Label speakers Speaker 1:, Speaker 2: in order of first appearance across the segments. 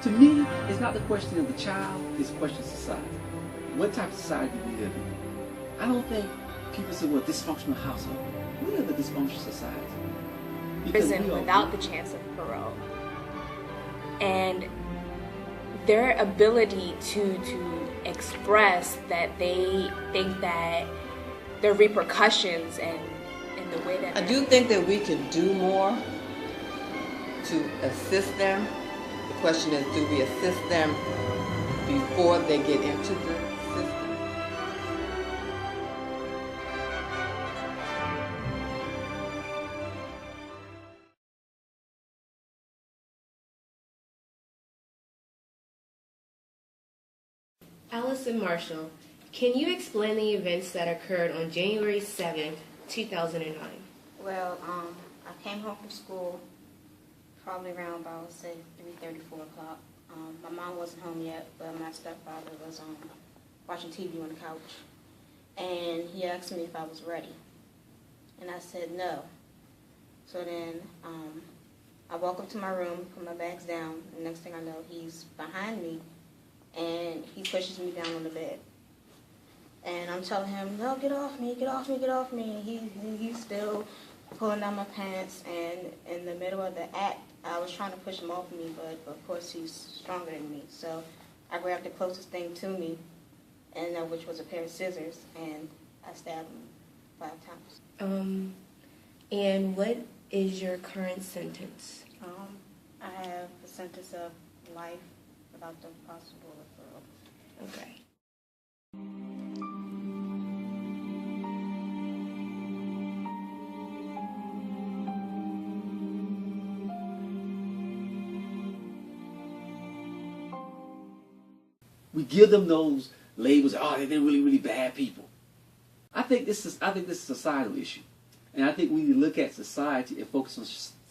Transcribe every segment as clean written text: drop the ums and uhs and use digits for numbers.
Speaker 1: To me, it's not the question of the child, it's a question of society. What type of society do we live in? I don't think people say, well, dysfunctional household. We live in a dysfunctional society. Because
Speaker 2: Prison without the chance of parole. And their ability to express that they think that there are repercussions and in the way that
Speaker 3: I do think that we can do more to assist them. The question is, do we assist them before they get into the system?
Speaker 4: Allison Marshall, can you explain the events that occurred on January 7th, 2009?
Speaker 5: Well, I came home from school probably around about, say, 3:30, 4 o'clock. My mom wasn't home yet, but my stepfather was watching TV on the couch. And he asked me if I was ready. And I said no. So then I walk up to my room, put my bags down, and next thing I know, he's behind me, and he pushes me down on the bed. And I'm telling him, no, get off me, get off me, get off me. And he's still pulling down my pants, and in the middle of the act, I was trying to push him off me, but of course he's stronger than me. So I grabbed the closest thing to me, and which was a pair of scissors, and I stabbed him 5 times.
Speaker 4: And what is your current sentence?
Speaker 5: I have a sentence of life without the possible referral.
Speaker 4: Okay.
Speaker 1: We give them those labels. Oh, they're really, really bad people. I think this is a societal issue, and I think we need to look at society and focus on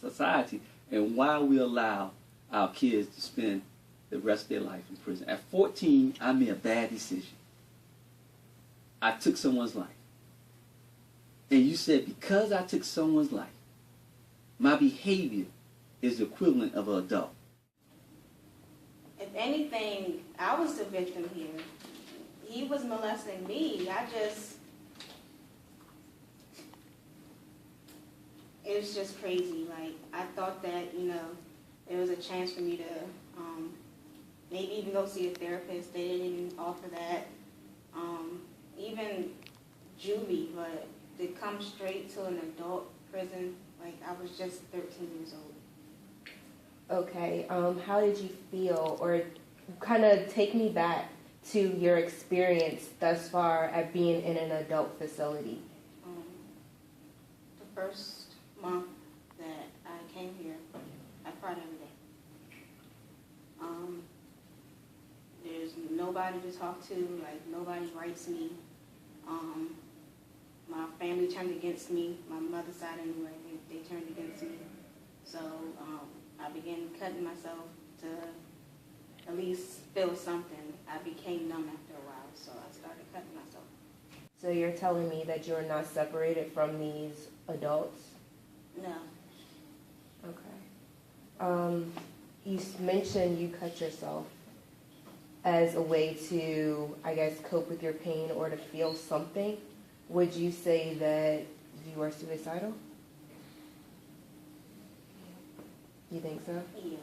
Speaker 1: society and why we allow our kids to spend the rest of their life in prison. At 14, I made a bad decision. I took someone's life, and you said because I took someone's life, my behavior is the equivalent of an adult.
Speaker 5: If anything, I was the victim here. He was molesting me. It was just crazy. Like, I thought that, there was a chance for me to maybe even go see a therapist. They didn't even offer that. Even juvie, but to come straight to an adult prison, like, I was just 13 years old.
Speaker 4: Okay, how did you feel, or kind of take me back to your experience thus far at being in an adult facility?
Speaker 5: The first month that I came here, I cried every day. There's nobody to talk to, like nobody writes me. My family turned against me, my mother's side anyway, they turned against me. So I began cutting myself to at least feel something. I became numb after a while, so I started cutting myself.
Speaker 4: So you're telling me that you're not separated from these adults?
Speaker 5: No.
Speaker 4: Okay. You mentioned you cut yourself as a way to, I guess, cope with your pain or to feel something. Would you say that you are suicidal? You think so?
Speaker 5: Yeah.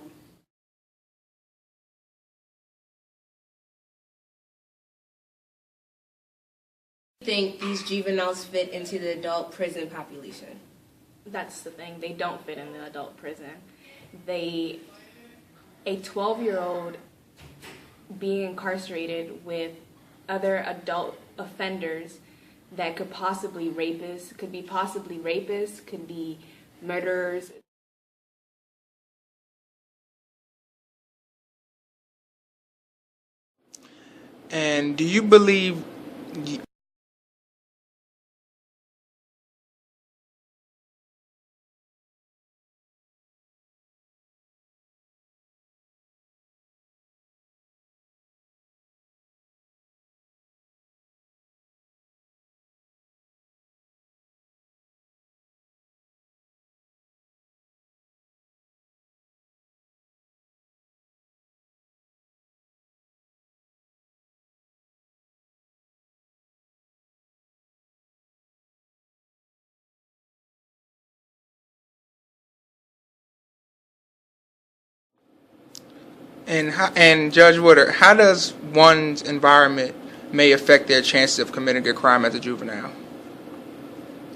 Speaker 4: Do you think these juveniles fit into the adult prison population?
Speaker 2: That's the thing. They don't fit in the adult prison. A 12-year-old being incarcerated with other adult offenders that could be possibly rapists, could be murderers.
Speaker 6: And do you believe And Judge Woodard, how does one's environment may affect their chances of committing a crime as a juvenile?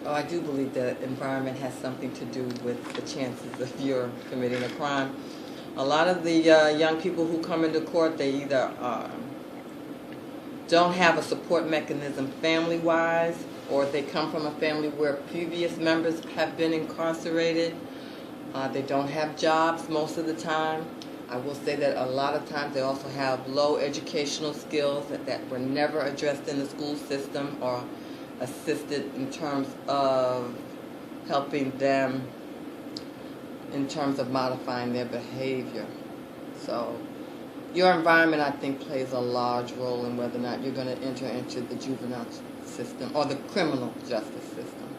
Speaker 3: Oh, I do believe that environment has something to do with the chances of your committing a crime. A lot of the young people who come into court, they either don't have a support mechanism family-wise, or they come from a family where previous members have been incarcerated. They don't have jobs most of the time. I will say that a lot of times they also have low educational skills that were never addressed in the school system or assisted in terms of helping them in terms of modifying their behavior. So your environment, I think, plays a large role in whether or not you're going to enter into the juvenile system or the criminal justice system.